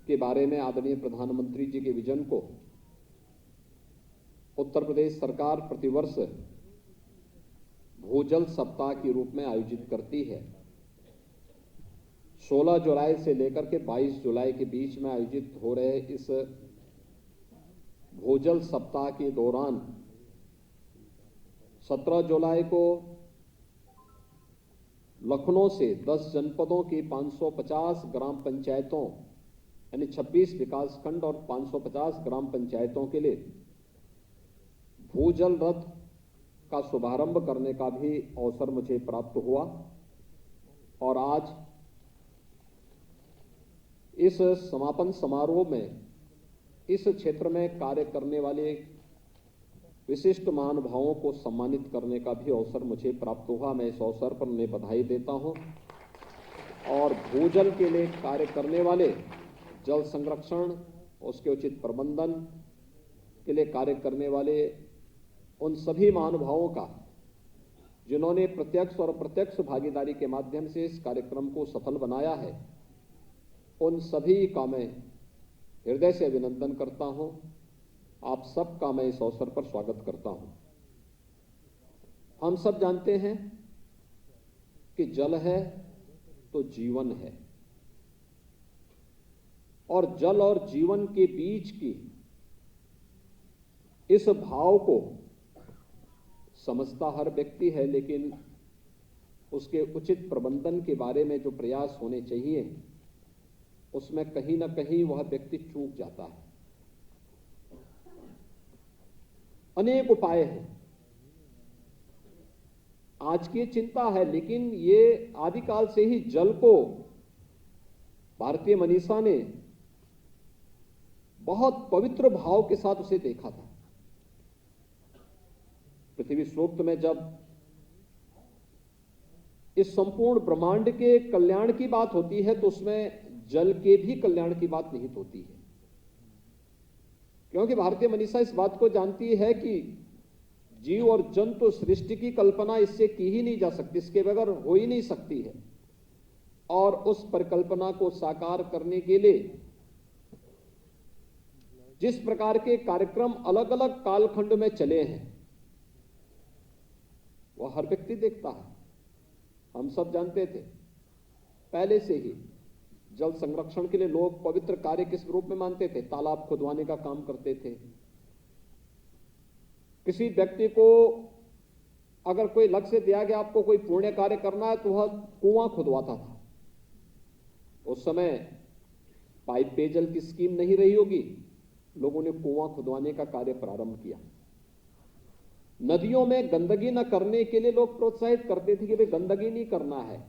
के बारे में आदरणीय प्रधानमंत्री जी के विजन को उत्तर प्रदेश सरकार प्रतिवर्ष भूजल सप्ताह के रूप में आयोजित करती है। 16 जुलाई से लेकर के 22 जुलाई के बीच में आयोजित हो रहे इस भूजल सप्ताह के दौरान 17 जुलाई को लखनऊ से 10 जनपदों की 550 ग्राम पंचायतों यानी 26 विकासखंड और 550 ग्राम पंचायतों के लिए भूजल रथ का शुभारंभ करने का भी अवसर मुझे प्राप्त हुआ और आज इस समापन समारोह में इस क्षेत्र में कार्य करने वाले विशिष्ट महानुभावों को सम्मानित करने का भी अवसर मुझे प्राप्त हुआ। मैं इस अवसर पर उन्हें बधाई देता हूं और भूजल के लिए कार्य करने वाले, जल संरक्षण उसके उचित प्रबंधन के लिए कार्य करने वाले उन सभी महानुभावों का जिन्होंने प्रत्यक्ष और अप्रत्यक्ष भागीदारी के माध्यम से इस कार्यक्रम को सफल बनाया है, उन सभी का मैं हृदय से अभिनंदन करता हूं। आप सबका मैं इस अवसर पर स्वागत करता हूं। हम सब जानते हैं कि जल है तो जीवन है और जल और जीवन के बीच की इस भाव को समझता हर व्यक्ति है, लेकिन उसके उचित प्रबंधन के बारे में जो प्रयास होने चाहिए उसमें कहीं ना कहीं वह व्यक्ति चूक जाता है। अनेक उपाय हैं, आज की चिंता है, लेकिन ये आदिकाल से ही जल को भारतीय मनीषा ने बहुत पवित्र भाव के साथ उसे देखा था। पृथ्वी सूक्त में जब इस संपूर्ण ब्रह्मांड के कल्याण की बात होती है तो उसमें जल के भी कल्याण की बात निहित होती है, क्योंकि भारतीय मनीषा इस बात को जानती है कि जीव और जंतु सृष्टि की कल्पना इससे की ही नहीं जा सकती, इसके बगैर हो ही नहीं सकती है। और उस परिकल्पना को साकार करने के लिए जिस प्रकार के कार्यक्रम अलग अलग कालखंड में चले हैं वह हर व्यक्ति देखता है। हम सब जानते थे पहले से ही जल संरक्षण के लिए लोग पवित्र कार्य किस रूप में मानते थे, तालाब खुदवाने का काम करते थे। किसी व्यक्ति को अगर कोई लक्ष्य दिया गया आपको कोई पुण्य कार्य करना है तो वह कुआं खुदवाता था। उस समय पाइप पेयजल की स्कीम नहीं रही होगी, लोगों ने कुआं खुदवाने का कार्य प्रारंभ किया। नदियों में गंदगी न करने के लिए लोग प्रोत्साहित करते थे कि भाई गंदगी नहीं करना है।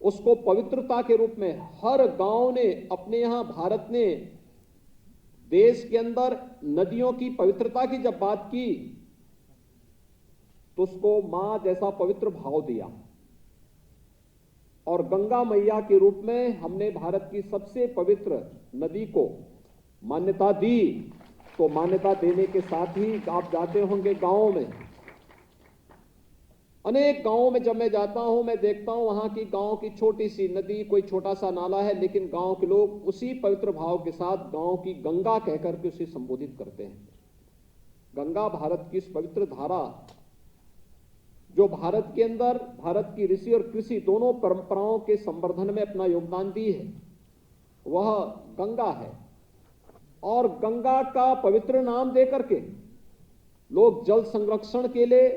उसको पवित्रता के रूप में हर गांव ने अपने यहां भारत ने देश के अंदर नदियों की पवित्रता की जब बात की तो उसको मां जैसा पवित्र भाव दिया और गंगा मैया के रूप में हमने भारत की सबसे पवित्र नदी को मान्यता दी। तो मान्यता देने के साथ ही आप जाते होंगे गांवों में, अनेक गांवों में जब मैं जाता हूं मैं देखता हूं वहां की गांव की छोटी सी नदी, कोई छोटा सा नाला है, लेकिन गांव के लोग उसी पवित्र भाव के साथ गांव की गंगा कहकर के उसे संबोधित करते हैं। गंगा भारत की इस पवित्र धारा जो भारत के अंदर भारत की ऋषि और कृषि दोनों परंपराओं के संवर्धन में अपना योगदान दी है, वह गंगा है। और गंगा का पवित्र नाम देकर के लोग जल संरक्षण के लिए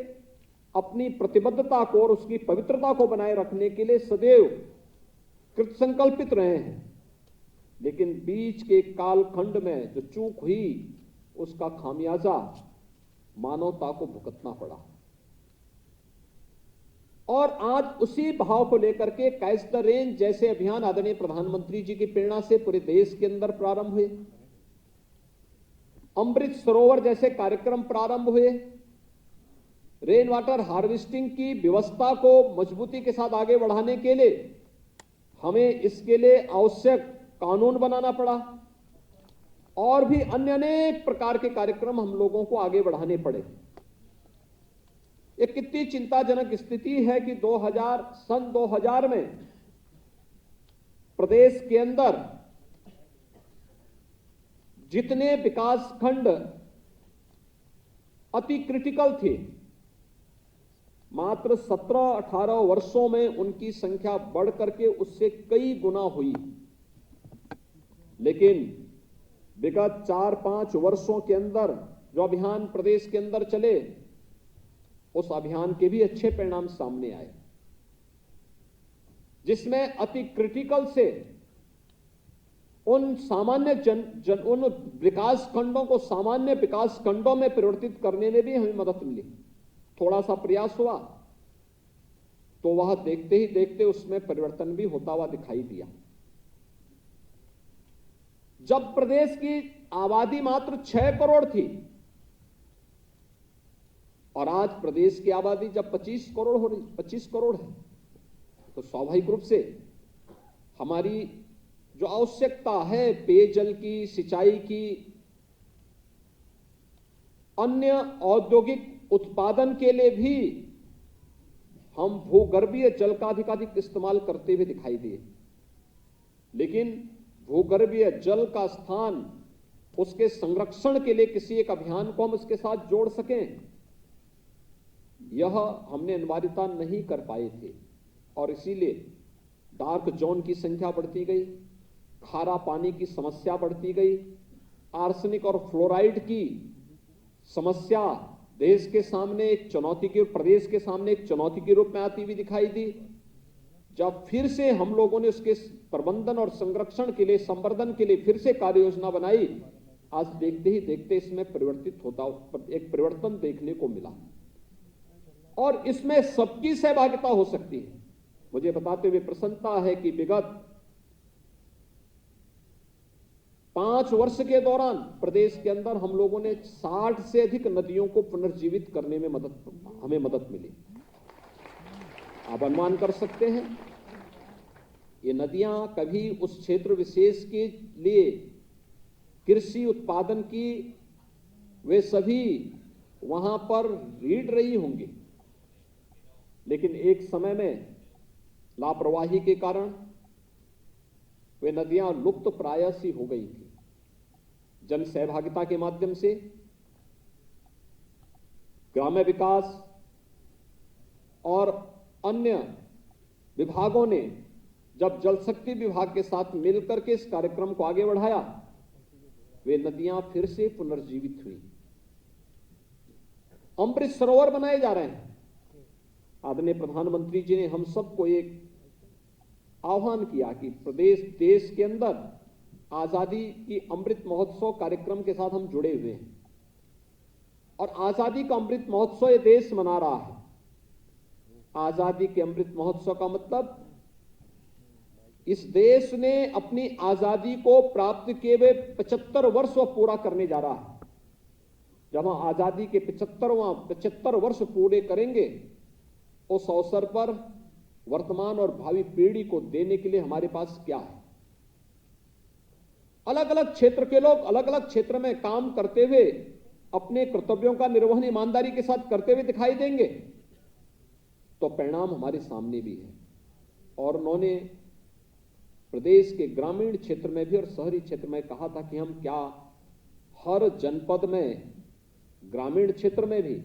अपनी प्रतिबद्धता को और उसकी पवित्रता को बनाए रखने के लिए सदैव कृतसंकल्पित रहे हैं। लेकिन बीच के कालखंड में जो चूक हुई उसका खामियाजा मानवता को भुगतना पड़ा। और आज उसी भाव को लेकर के कैच द रेन जैसे अभियान आदरणीय प्रधानमंत्री जी की प्रेरणा से पूरे देश के अंदर प्रारंभ हुए, अमृत सरोवर जैसे कार्यक्रम प्रारंभ हुए, रेन वाटर हार्वेस्टिंग की व्यवस्था को मजबूती के साथ आगे बढ़ाने के लिए हमें इसके लिए आवश्यक कानून बनाना पड़ा और भी अन्य अनेक प्रकार के कार्यक्रम हम लोगों को आगे बढ़ाने पड़े। एक कितनी चिंताजनक स्थिति है कि सन 2000 में प्रदेश के अंदर जितने विकास खंड अति क्रिटिकल थे, मात्र 17-18 वर्षों में उनकी संख्या बढ़ करके उससे कई गुना हुई। लेकिन विगत 4-5 वर्षों के अंदर जो अभियान प्रदेश के अंदर चले, उस अभियान के भी अच्छे परिणाम सामने आए, जिसमें अति क्रिटिकल से उन सामान्य उन विकास खंडों को सामान्य विकास खंडों में परिवर्तित करने में भी हमें मदद मिली। थोड़ा सा प्रयास हुआ तो वह देखते ही देखते उसमें परिवर्तन भी होता हुआ दिखाई दिया। जब प्रदेश की आबादी मात्र 6 करोड़ थी और आज प्रदेश की आबादी जब 25 करोड़ है, तो स्वाभाविक रूप से हमारी जो आवश्यकता है पेयजल की, सिंचाई की, अन्य औद्योगिक उत्पादन के लिए भी हम भूगर्भीय जल का अधिकाधिक इस्तेमाल करते हुए दिखाई दिए। लेकिन भूगर्भीय जल का स्थान, उसके संरक्षण के लिए किसी एक अभियान को हम उसके साथ जोड़ सकें, यह हमने अनिवार्यता नहीं कर पाए थे और इसीलिए डार्क जोन की संख्या बढ़ती गई, खारा पानी की समस्या बढ़ती गई, आर्सेनिक और फ्लोराइड की समस्या देश के सामने एक चुनौती के, प्रदेश के सामने एक चुनौती के रूप में आती हुई दिखाई दी। जब फिर से हम लोगों ने उसके प्रबंधन और संरक्षण के लिए, संवर्धन के लिए फिर से कार्य योजना बनाई, आज देखते ही देखते इसमें एक परिवर्तन देखने को मिला और इसमें सबकी सहभागिता हो सकती है। मुझे बताते हुए प्रसन्नता है कि विगत 5 वर्ष के दौरान प्रदेश के अंदर हम लोगों ने 60 से अधिक नदियों को पुनर्जीवित करने में हमें मदद मिली। आप अनुमान कर सकते हैं, ये नदियां कभी उस क्षेत्र विशेष के लिए कृषि उत्पादन की वे सभी वहां पर रीढ़ रही होंगी, लेकिन एक समय में लापरवाही के कारण वे नदियां लुप्त प्राय सी हो गई थी। जन सहभागिता के माध्यम से ग्राम्य विकास और अन्य विभागों ने जब जल शक्ति विभाग के साथ मिलकर के इस कार्यक्रम को आगे बढ़ाया, वे नदियां फिर से पुनर्जीवित हुई। अमृत सरोवर बनाए जा रहे हैं। आदरणीय प्रधानमंत्री जी ने हम सबको एक आह्वान किया कि देश के अंदर आजादी की अमृत महोत्सव कार्यक्रम के साथ हम जुड़े हुए हैं और आजादी का अमृत महोत्सव ये देश मना रहा है। आजादी के अमृत महोत्सव का मतलब इस देश ने अपनी आजादी को प्राप्त किए हुए 75 वर्ष पूरा करने जा रहा है। जब हम आजादी के 75 वर्ष पूरे करेंगे, उस अवसर पर वर्तमान और भावी पीढ़ी को देने के लिए हमारे पास क्या है। अलग अलग क्षेत्र के लोग अलग अलग क्षेत्र में काम करते हुए अपने कर्तव्यों का निर्वहन ईमानदारी के साथ करते हुए दिखाई देंगे, तो परिणाम हमारे सामने भी है। और उन्होंने प्रदेश के ग्रामीण क्षेत्र में भी और शहरी क्षेत्र में कहा था कि हम क्या हर जनपद में, ग्रामीण क्षेत्र में भी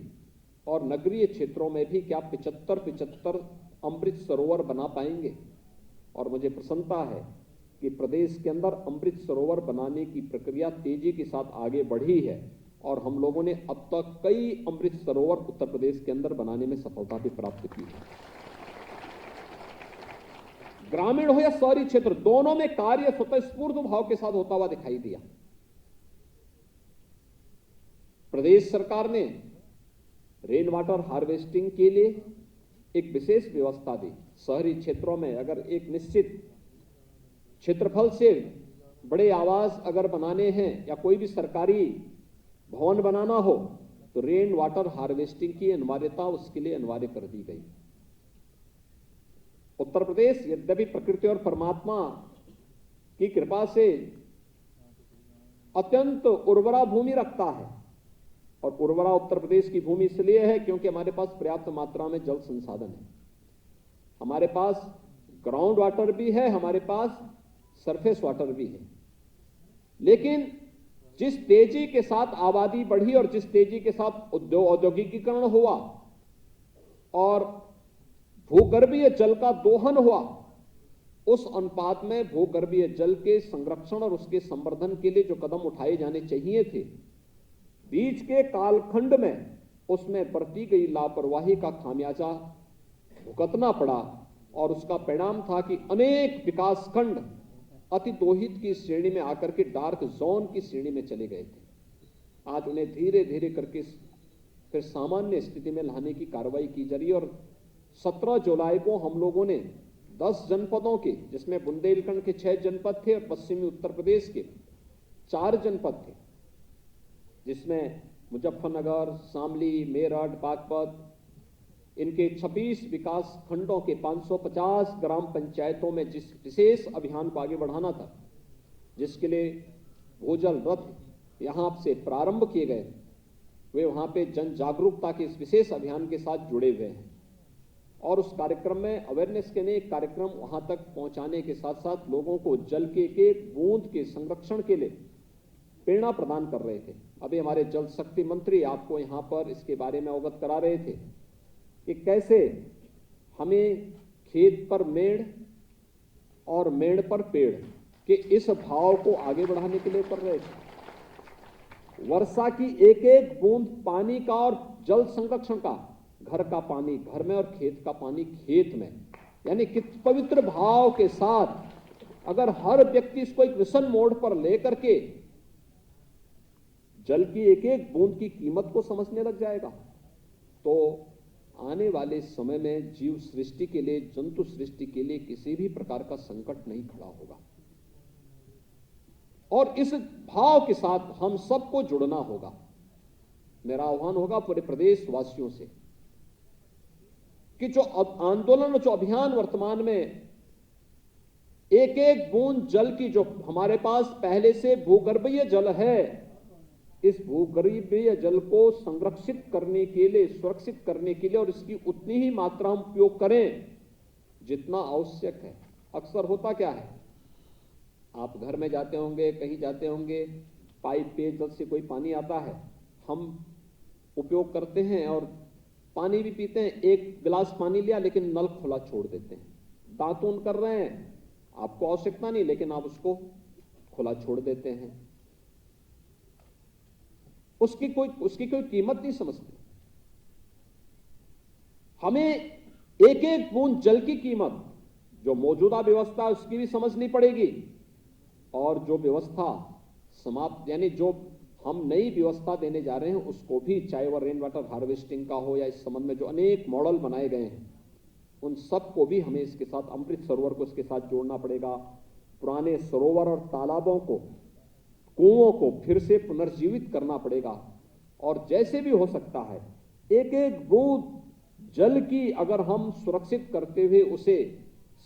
और नगरीय क्षेत्रों में भी क्या 75 अमृत सरोवर बना पाएंगे। और मुझे प्रसन्नता है कि प्रदेश के अंदर अमृत सरोवर बनाने की प्रक्रिया तेजी के साथ आगे बढ़ी है और हम लोगों ने अब तक कई अमृत सरोवर उत्तर प्रदेश के अंदर बनाने में सफलता भी प्राप्त की है। ग्रामीण हो या शहरी क्षेत्र, दोनों में कार्य स्वतःस्फूर्त भाव के साथ होता हुआ दिखाई दिया। प्रदेश सरकार ने रेन वाटर हार्वेस्टिंग के लिए एक विशेष व्यवस्था दी। शहरी क्षेत्रों में अगर एक निश्चित क्षेत्रफल से बड़े आवास अगर बनाने हैं या कोई भी सरकारी भवन बनाना हो, तो रेन वाटर हार्वेस्टिंग की अनिवार्यता उसके लिए अनिवार्य कर दी गई। उत्तर प्रदेश यद्यपि प्रकृति और परमात्मा की कृपा से अत्यंत उर्वरा भूमि रखता है, और उर्वरा उत्तर प्रदेश की भूमि इसलिए है क्योंकि हमारे पास पर्याप्त मात्रा में जल संसाधन है। हमारे पास ग्राउंड वाटर भी है, हमारे पास सरफेस वाटर भी है। लेकिन जिस तेजी के साथ आबादी बढ़ी और जिस तेजी के साथ औद्योगिकीकरण हुआ और भूगर्भीय जल का दोहन हुआ, उस अनुपात में भूगर्भीय जल के संरक्षण और उसके संवर्धन के लिए जो कदम उठाए जाने चाहिए थे, बीच के कालखंड में उसमें बरती गई लापरवाही का खामियाजा भुगतना पड़ा और उसका परिणाम था कि अनेक विकासखंड अतिदोहित की श्रेणी में आकर के डार्क जोन की श्रेणी में चले गए थे। आज उन्हें धीरे धीरे करके फिर सामान्य स्थिति में लाने की कार्रवाई की जा रही है और 17 जुलाई को हम लोगों ने 10 जनपदों के, जिसमें बुंदेलखंड के 6 जनपद थे और पश्चिमी उत्तर प्रदेश के 4 जनपद थे, जिसमें मुजफ्फरनगर, शामली, मेरठ, बागपत, इनके 26 विकास खंडों के 550 ग्राम पंचायतों में जिस विशेष अभियान को आगे बढ़ाना था, जिसके लिए भूजल रथ यहां से प्रारंभ किए गए, वे वहां पे जन जागरूकता के इस विशेष अभियान के साथ जुड़े हुए हैं और उस कार्यक्रम में अवेयरनेस के लिए एक कार्यक्रम वहां तक पहुंचाने के साथ साथ लोगों को जल के एक बूंद के संरक्षण के लिए प्रेरणा प्रदान कर रहे थे। अभी हमारे जल शक्ति मंत्री आपको यहां पर इसके बारे में अवगत करा रहे थे कि कैसे हमें खेत पर मेड़ और मेड़ पर पेड़ के इस भाव को आगे बढ़ाने के लिए कर रहे थे। वर्षा की एक एक बूंद पानी का और जल संरक्षण का, घर का पानी घर में और खेत का पानी खेत में, यानी कि पवित्र भाव के साथ अगर हर व्यक्ति इसको एक मिशन मोड पर लेकर के जल की एक एक बूंद की कीमत को समझने लग जाएगा, तो आने वाले समय में जीव सृष्टि के लिए, जंतु सृष्टि के लिए किसी भी प्रकार का संकट नहीं खड़ा होगा। और इस भाव के साथ हम सबको जुड़ना होगा। मेरा आह्वान होगा पूरे प्रदेश वासियों से कि जो आंदोलन, जो अभियान वर्तमान में एक एक बूंद जल की, जो हमारे पास पहले से भूगर्भीय जल है, इस भूगर्भीय जल को संरक्षित करने के लिए, सुरक्षित करने के लिए और इसकी उतनी ही मात्रा में उपयोग करें जितना आवश्यक है। अक्सर होता क्या है, आप घर में जाते होंगे, कहीं जाते होंगे, पाइप पेयजल से कोई पानी आता है, हम उपयोग करते हैं और पानी भी पीते हैं, एक गिलास पानी लिया लेकिन नल खुला छोड़ देते हैं, दातून कर रहे हैं, आपको आवश्यकता नहीं लेकिन आप उसको खुला छोड़ देते हैं, उसकी कोई कीमत नहीं समझते। हमें एक एक बूंद जल की कीमत, जो मौजूदा व्यवस्था है उसकी भी समझनी पड़ेगी और जो व्यवस्था समाप्त, यानी जो हम नई व्यवस्था देने जा रहे हैं उसको भी, चाहे वह रेन वाटर हार्वेस्टिंग का हो या इस संबंध में जो अनेक मॉडल बनाए गए हैं, उन सबको भी हमें इसके साथ, अमृत सरोवर को इसके साथ जोड़ना पड़ेगा। पुराने सरोवर और तालाबों को, कुओं को फिर से पुनर्जीवित करना पड़ेगा और जैसे भी हो सकता है एक एक बूंद जल की अगर हम सुरक्षित करते हुए उसे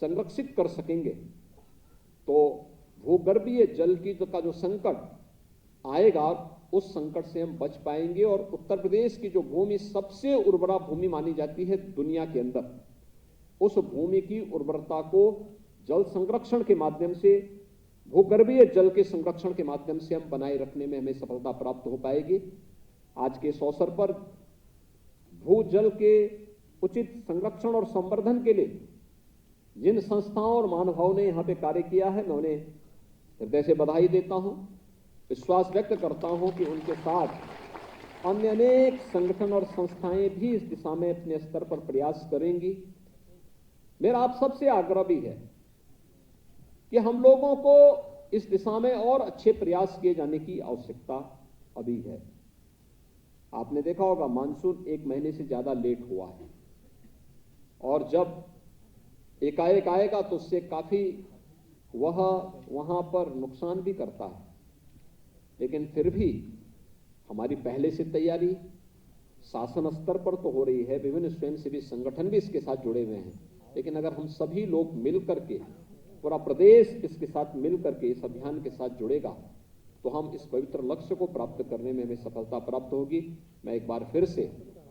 संरक्षित कर सकेंगे तो भूगर्भीय जल की का जो संकट आएगा उस संकट से हम बच पाएंगे। और उत्तर प्रदेश की जो भूमि सबसे उर्वरा भूमि मानी जाती है दुनिया के अंदर, उस भूमि की उर्वरता को जल संरक्षण के माध्यम से, भूगर्भीय जल के संरक्षण के माध्यम से हम बनाए रखने में हमें सफलता प्राप्त हो पाएगी। आज के इस अवसर पर भूजल के उचित संरक्षण और संवर्धन के लिए जिन संस्थाओं और महानुभावों ने यहाँ पे कार्य किया है, मैं उन्हें हृदय से बधाई देता हूँ। विश्वास व्यक्त करता हूँ कि उनके साथ अन्य अनेक संगठन और संस्थाएं भी इस दिशा में अपने स्तर पर प्रयास करेंगी। मेरा आप सबसे आग्रह भी है कि हम लोगों को इस दिशा में और अच्छे प्रयास किए जाने की आवश्यकता अभी है। आपने देखा होगा मानसून 1 महीने से ज्यादा लेट हुआ है और जब एकाएक आएगा तो उससे काफी वह वहां पर नुकसान भी करता है, लेकिन फिर भी हमारी पहले से तैयारी शासन स्तर पर तो हो रही है, विभिन्न स्वयंसेवी संगठन भी इसके साथ जुड़े हुए हैं, लेकिन अगर हम सभी लोग मिल करके, पूरा प्रदेश इसके साथ मिल करके इस अभियान के साथ जुड़ेगा तो हम इस पवित्र लक्ष्य को प्राप्त करने में हमें सफलता प्राप्त होगी। मैं एक बार फिर से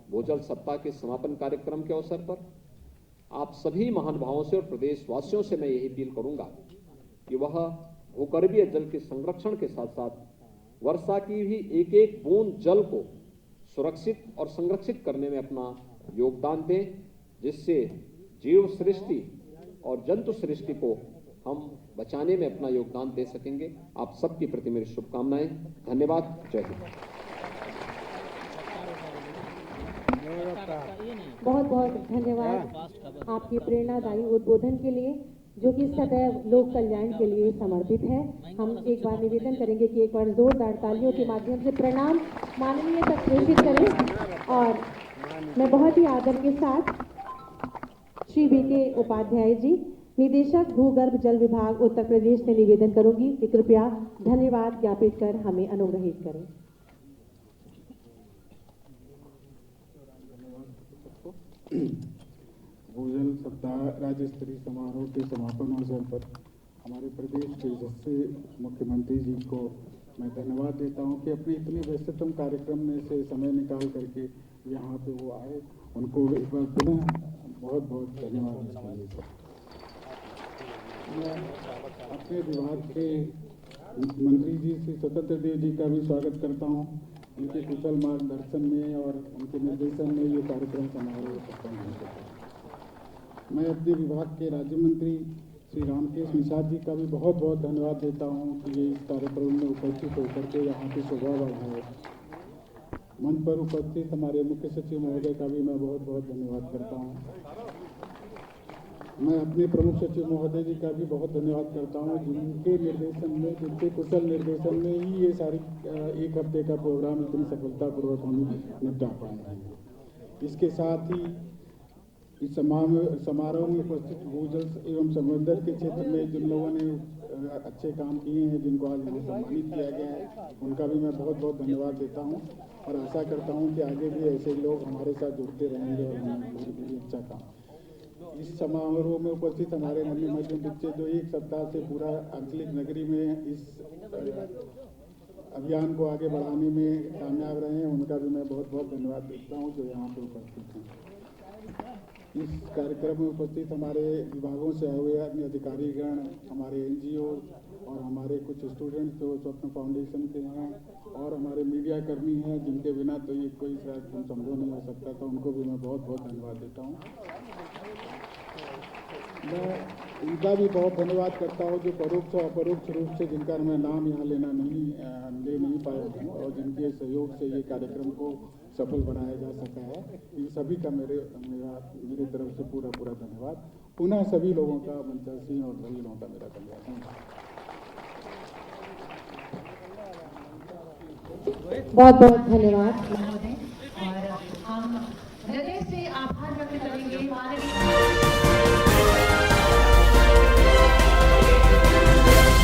भूजल सप्ताह के समापन कार्यक्रम के अवसर पर आप सभी महानुभावों से और प्रदेशवासियों से मैं यही अपील करूंगा कि वह भूगर्भीय जल के संरक्षण के साथ साथ वर्षा की भी एक एक बूंद जल को सुरक्षित और संरक्षित करने में अपना योगदान दें, जिससे जीव सृष्टि और जंतु सृष्टि को हम बचाने में अपना योगदान दे सकेंगे। आप सबके प्रति मेरी शुभकामनाएं। धन्यवाद। जय हिंद। बहुत बहुत धन्यवाद आपके प्रेरणादायी उद्बोधन के लिए, जो कि सदैव लोक कल्याण के लिए समर्पित है। हम एक बार निवेदन करेंगे कि एक बार जोरदार तालियों के माध्यम से प्रणाम माननीय तक प्रेषित करें। और मैं बहुत ही आदर के साथ श्री बीके उपाध्याय जी, निदेशक भूगर्भ जल विभाग उत्तर प्रदेश से निवेदन करूंगी कि कृपया धन्यवाद ज्ञापित कर हमें अनुग्रहित करें। भूजल सप्ताह राज्य स्तरीय समारोह के समापन अवसर पर हमारे प्रदेश के यशस्वी मुख्यमंत्री जी को मैं धन्यवाद देता हूं कि अपने इतने व्यस्ततम कार्यक्रम में से समय निकाल करके यहाँ पे वो आए। उनको एक बार पुनः बहुत बहुत धन्यवाद इसके लिए। मैं अपने विभाग के मंत्री जी श्री स्वतंत्र देव जी का भी स्वागत करता हूँ। उनके कुशल मार्गदर्शन में और उनके निर्देशन में ये कार्यक्रम समारोह सफल हो सका। मैं अपने विभाग के राज्य मंत्री श्री रामकेश निषाद जी का भी बहुत बहुत धन्यवाद देता हूँ कि ये इस कार्यक्रम में उपस्थित होकर के यहाँ की शोभा बढ़ाए। मंच पर उपस्थित हमारे मुख्य सचिव महोदय का भी मैं बहुत बहुत धन्यवाद करता हूँ। मैं अपने प्रमुख सचिव महोदय जी का भी बहुत धन्यवाद करता हूँ, जिनके निर्देशन में, जिनके कुशल निर्देशन में ही ये सारी एक हफ्ते का प्रोग्राम इतनी सफलतापूर्वक हम निपटा पाए हैं। इसके साथ ही इस समारोह में उपस्थित भूजल एवं संवर्धन के क्षेत्र में जिन लोगों ने अच्छे काम किए हैं, जिनको आज मुझे सम्मानित किया गया है, उनका भी मैं बहुत बहुत धन्यवाद देता हूं और आशा करता हूं कि आगे भी ऐसे लोग हमारे साथ जुड़ते रहेंगे और हमें अच्छा काम। इस समारोह में उपस्थित हमारे नन्हे मध्यम बच्चे जो एक सप्ताह से पूरा आंचलिक नगरी में इस अभियान को आगे बढ़ाने में कामयाब रहे हैं, उनका भी मैं बहुत बहुत धन्यवाद देता हूँ जो यहाँ पर उपस्थित हैं। इस कार्यक्रम में उपस्थित हमारे विभागों से आए हुए अन्य अधिकारीगण, हमारे एनजीओ और हमारे कुछ स्टूडेंट्स जो स्वप्न फाउंडेशन के हैं और हमारे मीडिया कर्मी हैं, जिनके बिना तो ये कोई कार्यक्रम संभव नहीं हो सकता था, उनको भी मैं बहुत बहुत धन्यवाद देता हूँ। मैं इनका भी बहुत धन्यवाद करता हूँ जो परोक्ष और अपरोक्ष रूप से, जिनका मैं नाम यहाँ ले नहीं पाया हूँ और जिनके सहयोग से ये कार्यक्रम को सफल बनाया जा सका है। इन सभी का मेरे तरफ से पूरा धन्यवाद। पुनः सभी लोगों का, मंचा सिंह और सभी लोगों का मेरा धन्यवाद। बहुत बहुत धन्यवाद महोदय। और हम हृदय से आभार व्यक्त करेंगे माननीय